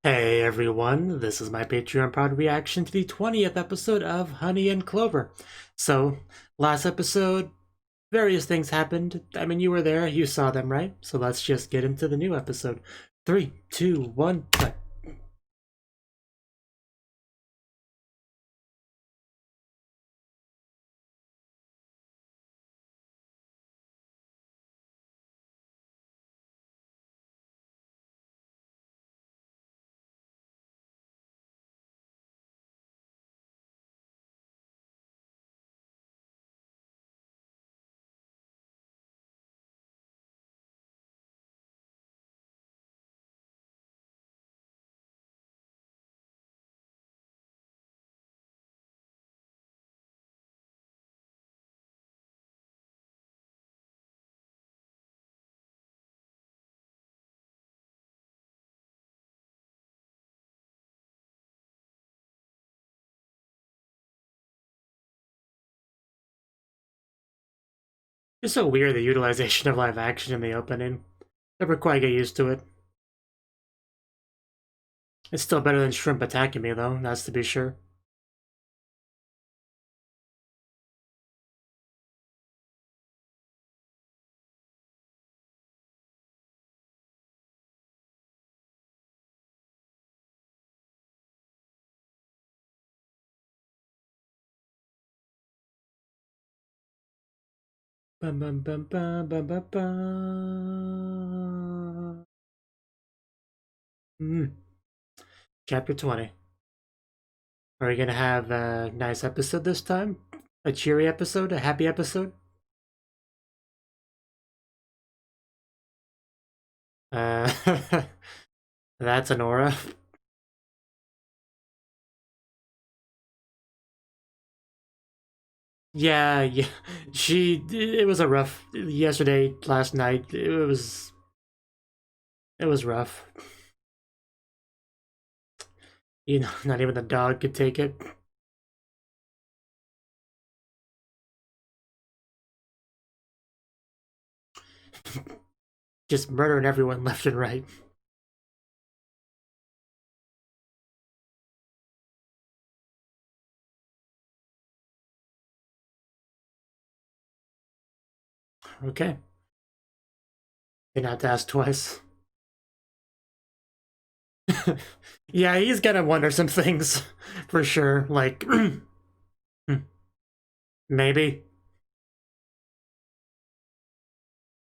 Hey everyone, this is my Patreon proud reaction to the 20th episode of Honey and Clover. So, last episode, various things happened. I mean, you were there, you saw them, right? So let's just get into the new episode. 3, 2, 1, play. It's so weird the utilization of live action in the opening. Never quite get used to it. It's still better than shrimp attacking me, though, that's to be sure. Bum, bum, bum, bum, bum, bum, bum. Chapter 20. Are we gonna have a nice episode this time? A cheery episode? A happy episode? Uh, that's an aura. Yeah, yeah. It was a rough, yesterday, last night, it was rough. You know, not even the dog could take it. Just murdering everyone left and right. Okay. Didn't have to ask twice. Yeah, he's gonna wonder some things, for sure. Like, maybe.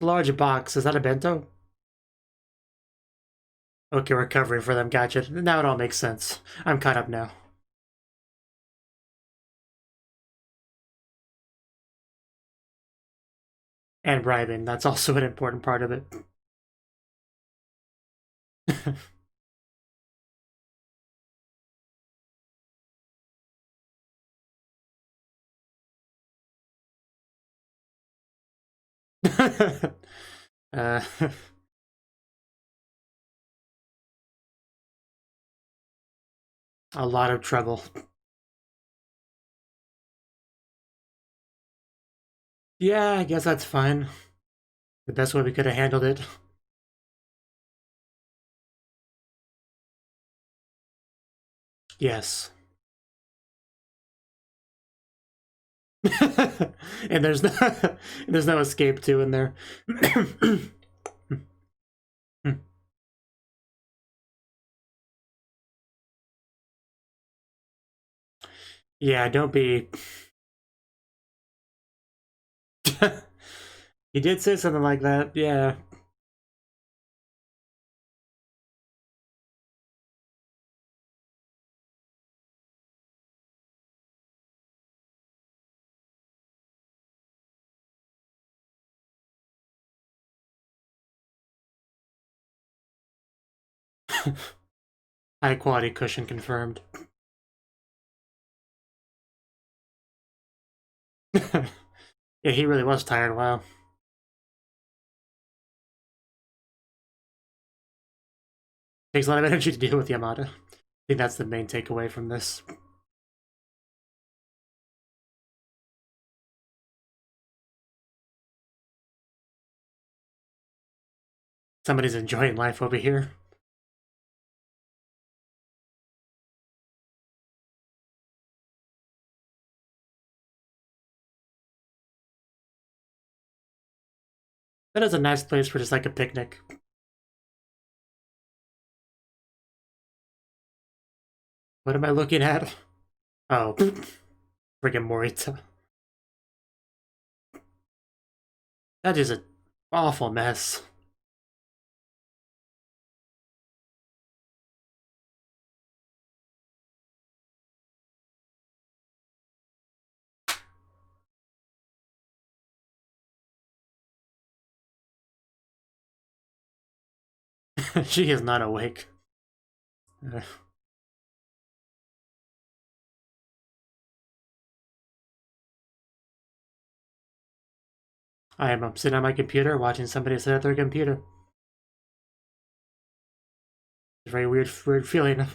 Large box, is that a bento? Okay, we're covering for them, gotcha. Now it all makes sense. I'm caught up now. And bribing, that's also an important part of it. uh, a lot of trouble. Yeah, I guess that's fine. The best way we could have handled it. Yes. And there's no escape too in there. Yeah, don't be. He did say something like that. Yeah. High quality cushion confirmed. Yeah, he really was tired. Wow. Takes a lot of energy to deal with Yamada. I think that's the main takeaway from this. Somebody's enjoying life over here. That is a nice place for just like a picnic. What am I looking at? Oh, friggin' Morita. That is an awful mess. She is not awake. I am sitting on my computer watching somebody sit at their computer. It's a very weird feeling.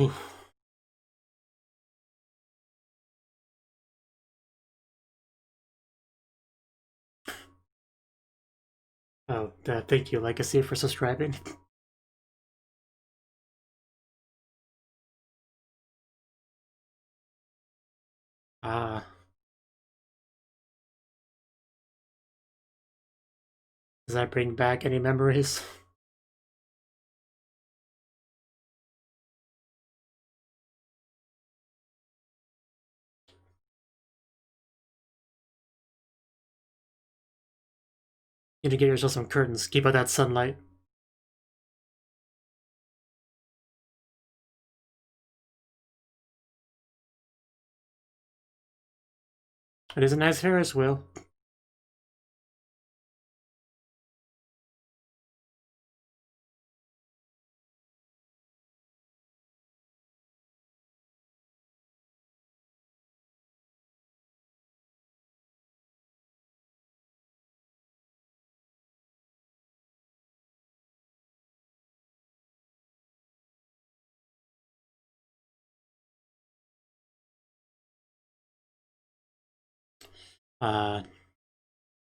Oof. Oh, thank you, Legacy, for subscribing. Ah. Does that bring back any memories? You need to get yourself some curtains. Keep out that sunlight. It is a nice Ferris wheel.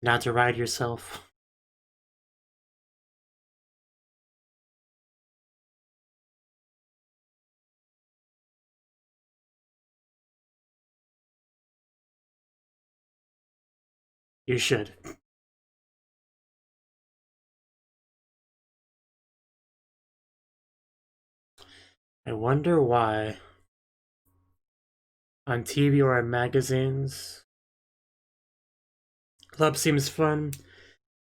Not to ride yourself. You should. I wonder why. On TV or in magazines. Club seems fun.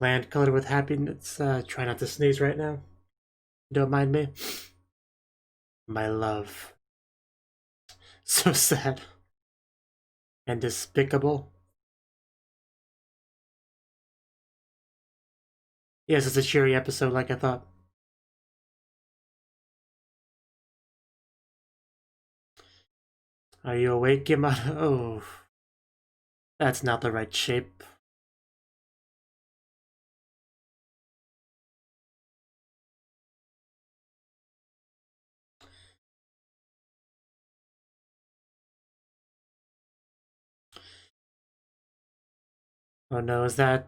Land colored with happiness. Try not to sneeze right now. Don't mind me. My love. So sad. And despicable. Yes, it's a cheery episode like I thought. Are you awake, Guimarães? Oh. That's not the right shape. Oh no, is that...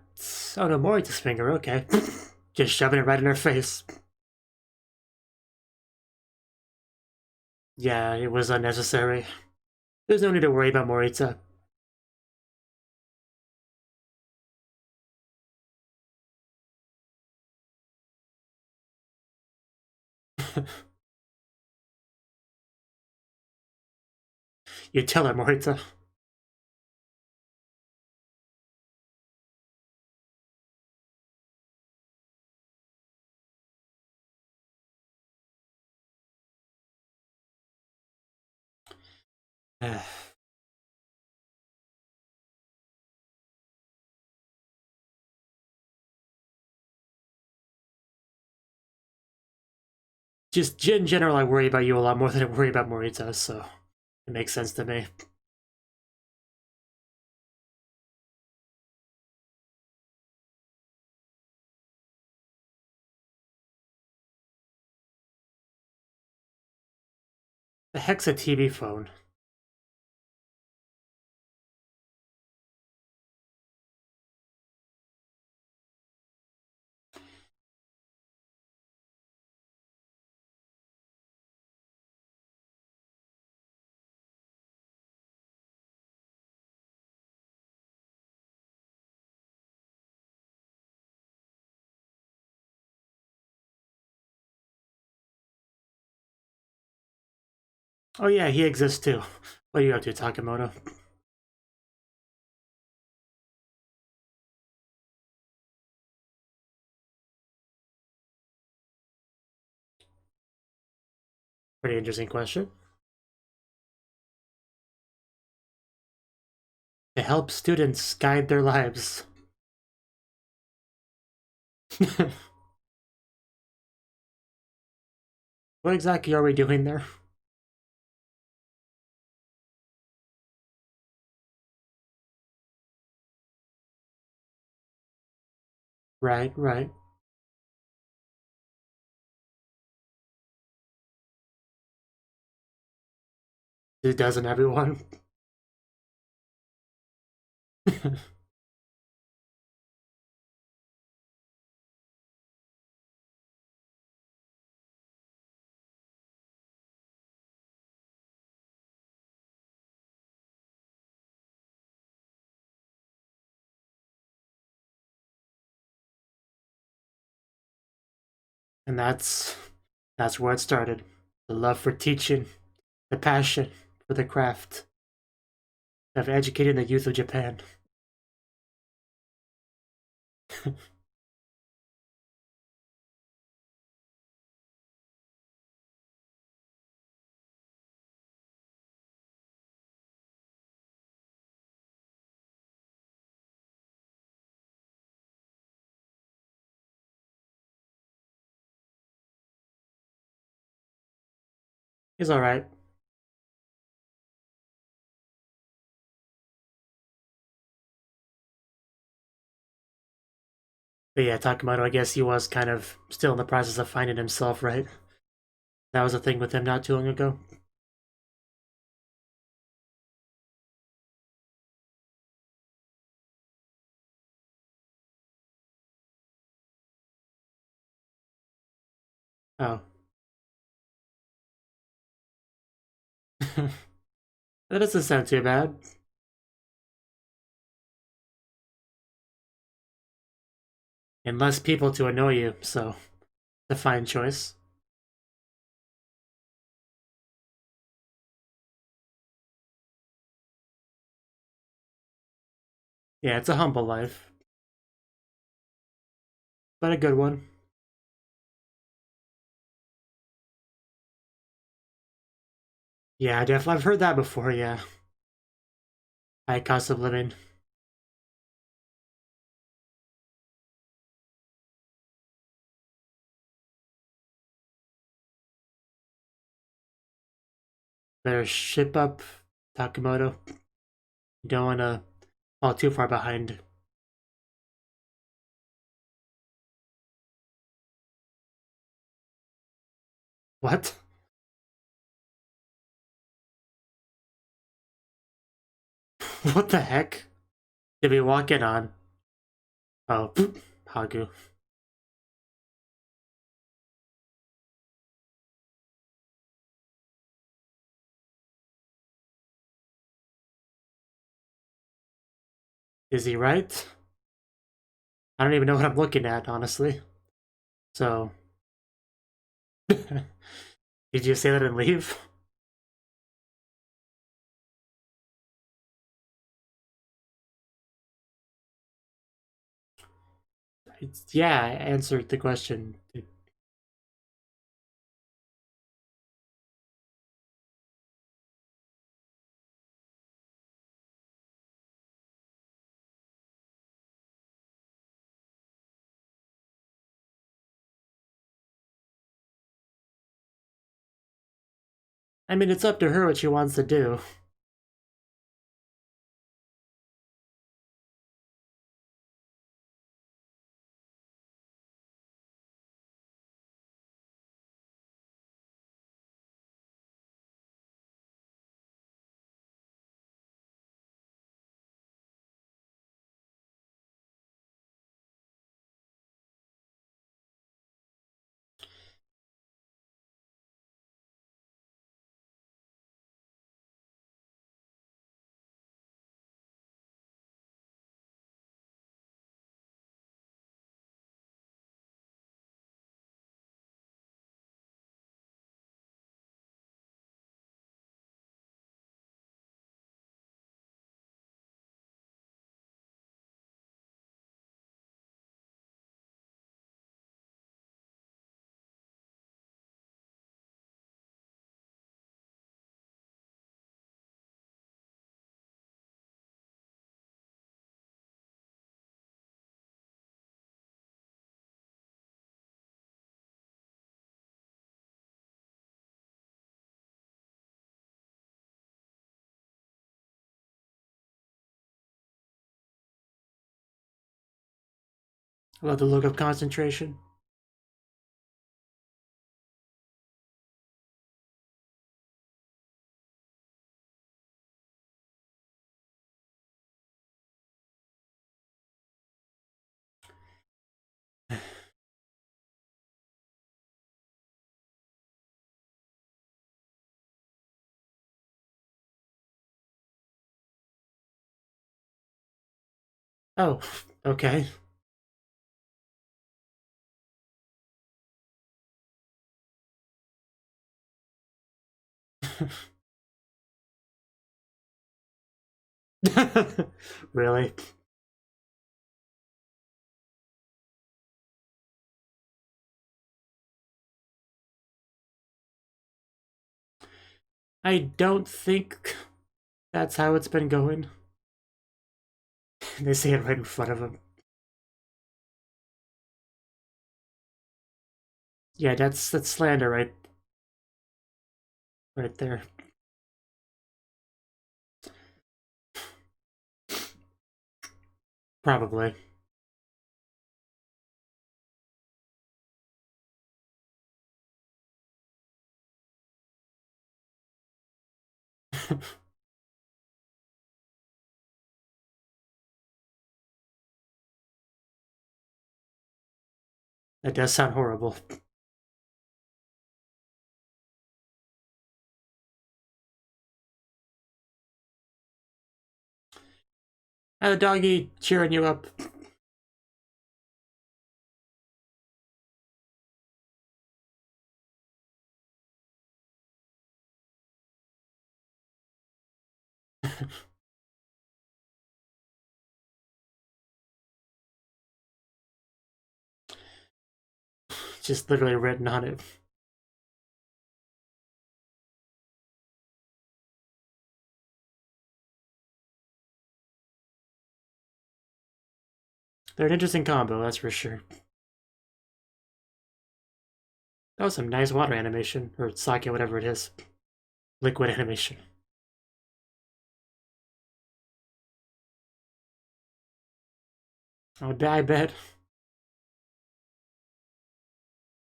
Oh no, Morita's finger, okay. Just shoving it right in her face. Yeah, it was unnecessary. There's no need to worry about Morita. You tell her, Morita. Just in general, I worry about you a lot more than I worry about Morita, so it makes sense to me. The heck's a TV phone? Oh yeah, he exists too. What are you up to, Takemoto? Pretty interesting question. To help students guide their lives. What exactly are we doing there? Right, right. It doesn't everyone? And that's where it started. The love for teaching, the passion for the craft of educating the youth of Japan. He's alright. But yeah, Takamoto, I guess he was kind of still in the process of finding himself, right? That was a thing with him not too long ago. Oh. That doesn't sound too bad. And less people to annoy you, so the fine choice. Yeah, it's a humble life, but a good one. Yeah, definitely. I've heard that before, yeah. High cost of living. Better ship up, Takamoto. You don't want to fall too far behind. What? What the heck? Did we walk in on? Oh, Hagu. Is he right? I don't even know what I'm looking at, honestly. So, did you say that and leave? Yeah, I answered the question. I mean, it's up to her what she wants to do. I love the look of concentration. Oh, okay. Really? I don't think that's how it's been going. They say it right in front of him. Yeah, that's slander right there. Probably. That does sound horrible. The doggy cheering you up. Just literally written on it. They're an interesting combo, that's for sure. That was some nice water animation, or sake, whatever it is. Liquid animation. I bet.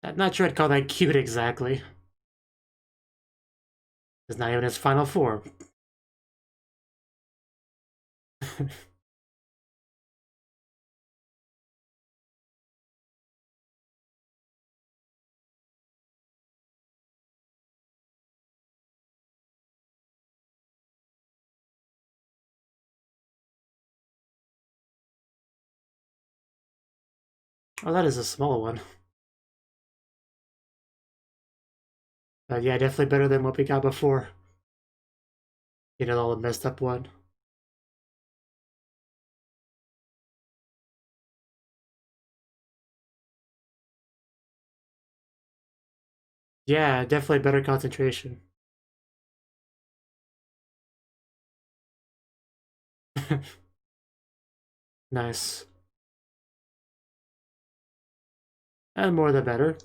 I'm not sure I'd call that cute exactly. It's not even its final form. Oh, that is a small one. But yeah, definitely better than what we got before. You know, all the messed up one. Yeah, definitely better concentration. Nice. And more the better.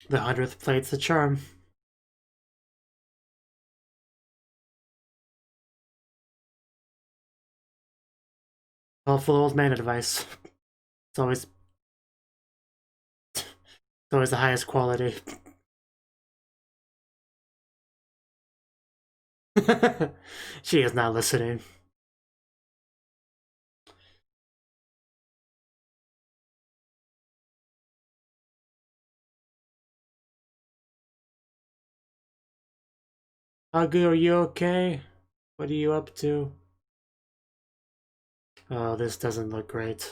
The 100th plate's the charm. Helpful old man advice. It's always the highest quality. She is not listening. Agu, are you okay? What are you up to? Oh, this doesn't look great.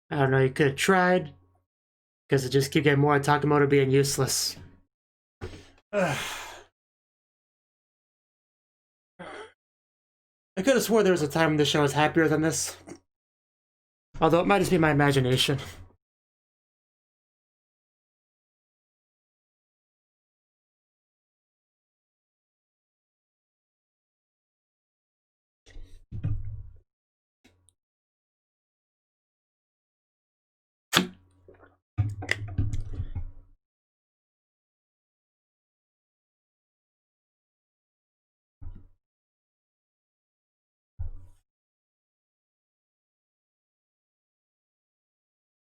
I don't know, you could have tried, because it just keep getting more Takamoto being useless. Ugh. I could have swore there was a time when the show was happier than this. Although it might just be my imagination.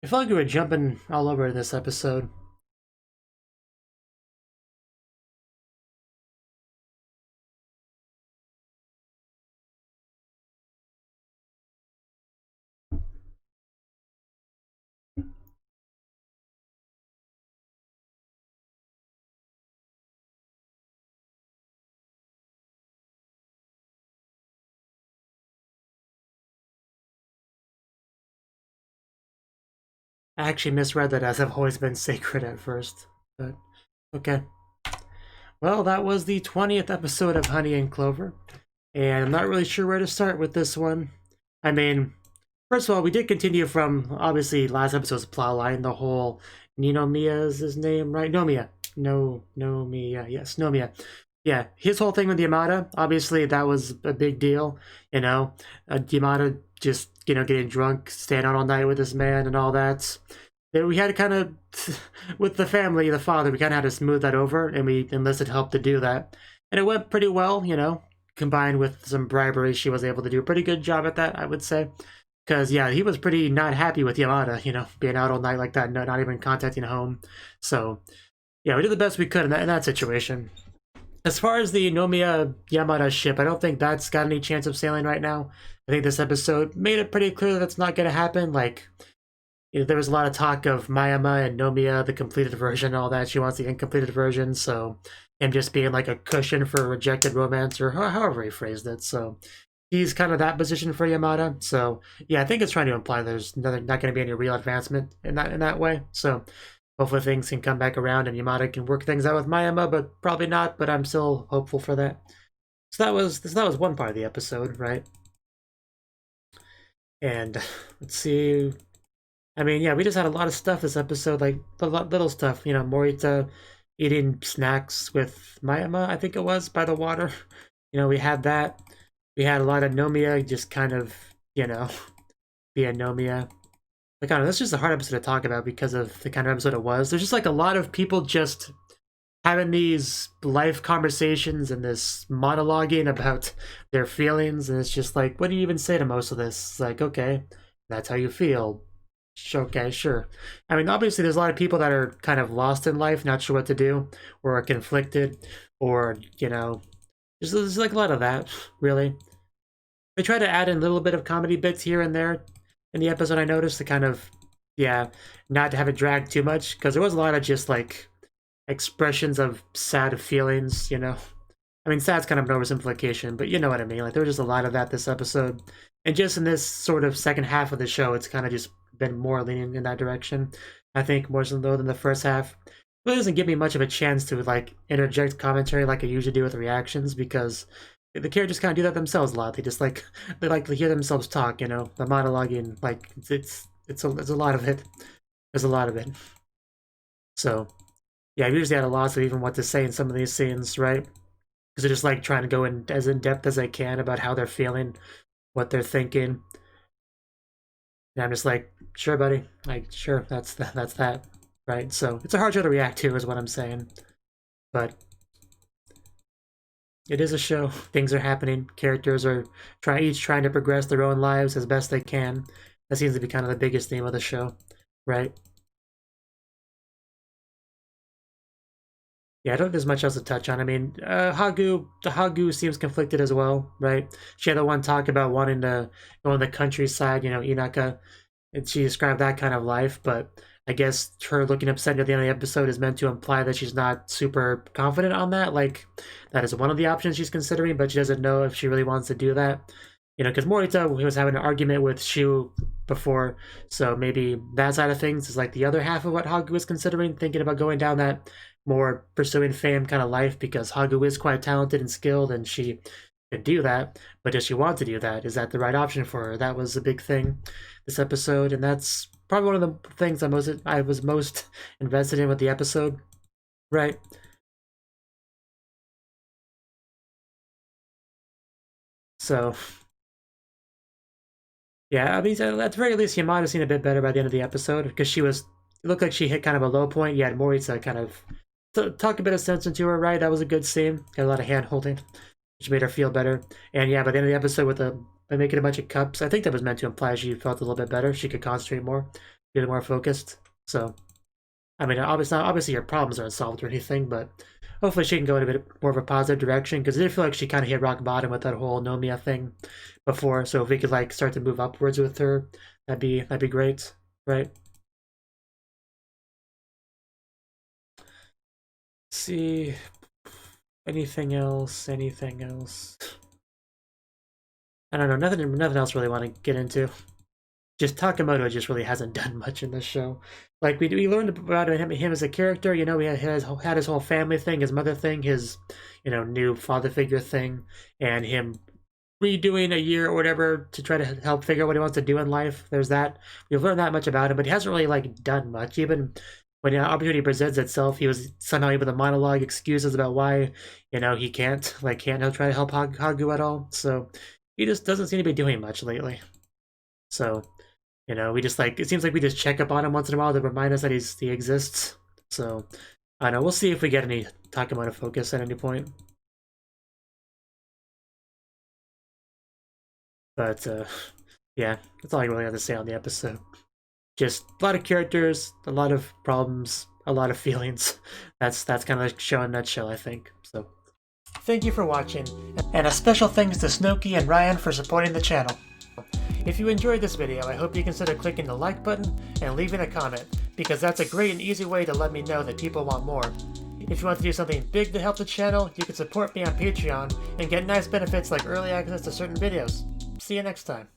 I felt like we were jumping all over this episode. I actually misread that as I've always been sacred at first, but okay. Well, that was the 20th episode of Honey and Clover, and I'm not really sure where to start with this one. I mean, first of all, we did continue from, obviously, last episode's plotline, the whole Ninomiya is his name, right? Nomiya. Nomiya, yes, Nomiya. Yeah, his whole thing with Yamada, obviously, that was a big deal, you know? Yamada just, getting drunk, staying out all night with this man and all that. We had to kind of, with the family, the father, we kind of had to smooth that over, and we enlisted help to do that. And it went pretty well, combined with some bribery, she was able to do a pretty good job at that, I would say. Because, yeah, he was pretty not happy with Yamada, being out all night like that, not even contacting home. So, yeah, we did the best we could in that situation. As far as the Nomiya Yamada ship, I don't think that's got any chance of sailing right now. I think this episode made it pretty clear that that's not going to happen. Like, there was a lot of talk of Mayama and Nomiya, the completed version, and all that. She wants the incompleted version, so him just being like a cushion for a rejected romance, or however he phrased it. So he's kind of that position for Yamada. So yeah, I think it's trying to imply there's not going to be any real advancement in that way. So hopefully things can come back around and Yamada can work things out with Mayama, but probably not. But I'm still hopeful for that. So that was one part of the episode, right? And let's see. I mean, yeah, we just had a lot of stuff this episode, like a lot little stuff. Morita eating snacks with Mayama, I think it was, by the water. We had that. We had a lot of Nomiya just kind of, being Nomiya. Like, I don't know, that's just a hard episode to talk about because of the kind of episode it was. There's just like a lot of people just having these life conversations and this monologuing about their feelings, and it's just like, what do you even say to most of this? It's like, okay, that's how you feel. Okay, sure. I mean, obviously, there's a lot of people that are kind of lost in life, not sure what to do, or are conflicted, or, there's like a lot of that, really. They try to add in a little bit of comedy bits here and there in the episode, I noticed, to kind of, yeah, not to have it drag too much, because there was a lot of just, like, expressions of sad feelings, I mean, sad's kind of an oversimplification, but you know what I mean. Like, there was just a lot of that this episode. And just in this sort of second half of the show, it's kind of just been more leaning in that direction. I think more so than the first half. It really doesn't give me much of a chance to, like, interject commentary like I usually do with reactions, because the characters kind of do that themselves a lot. They just, like, they like to hear themselves talk, the monologuing, like, it's a lot of it. There's a lot of it. So, yeah, I usually had a loss of even what to say in some of these scenes, right? Because they're just like trying to go in as in depth as I can about how they're feeling, what they're thinking. And I'm just like, sure, buddy. Like, sure, that's that, right? So it's a hard show to react to, is what I'm saying. But it is a show. Things are happening. Characters are each trying to progress their own lives as best they can. That seems to be kind of the biggest theme of the show, right? Yeah, I don't think there's much else to touch on. I mean, Hagu seems conflicted as well, right? She had the one talk about wanting to go in the countryside, Inaka, and she described that kind of life, but I guess her looking upset at the end of the episode is meant to imply that she's not super confident on that. Like, that is one of the options she's considering, but she doesn't know if she really wants to do that. You know, because Morita, he was having an argument with Shu before, so maybe that side of things is like the other half of what Hagu was considering, thinking about going down that more pursuing fame kind of life, because Hagu is quite talented and skilled, and she could do that, but does she want to do that? Is that the right option for her? That was a big thing this episode, and that's probably one of the things I was most invested in with the episode, right? So, yeah, I mean, at the very least, you might have seen a bit better by the end of the episode, because it looked like she hit kind of a low point. You had Morita kind of talk a bit of sense into her, right? That was a good scene. Got a lot of hand holding, which made her feel better. And yeah, by the end of the episode, by making a bunch of cups, I think that was meant to imply she felt a little bit better. She could concentrate more, get more focused. So, I mean, obviously her problems aren't solved or anything, but hopefully she can go in a bit more of a positive direction, because I did feel like she kind of hit rock bottom with that whole Nomiya thing before. So if we could like start to move upwards with her, that'd be great, right? Let's see, anything else? Anything else? I don't know. Nothing else really want to get into. Just Takemoto just really hasn't done much in this show. Like we learned about him as a character. You know, we had his whole family thing, his mother thing, his new father figure thing, and him redoing a year or whatever to try to help figure out what he wants to do in life. There's that. We've learned that much about him, but he hasn't really like done much. Even when the opportunity presents itself, he was somehow able to monologue excuses about why he can't try to help Hagu at all. So he just doesn't seem to be doing much lately. So we just it seems like we just check up on him once in a while to remind us that he exists. So I don't know. We'll see if we get any Takemoto focus at any point. But yeah, that's all I really have to say on the episode. Just a lot of characters, a lot of problems, a lot of feelings. That's kind of the show in a nutshell, I think. So thank you for watching, and a special thanks to Cnouki and Ryan for supporting the channel. If you enjoyed this video, I hope you consider clicking the like button and leaving a comment, because that's a great and easy way to let me know that people want more. If you want to do something big to help the channel, you can support me on Patreon and get nice benefits like early access to certain videos. See you next time.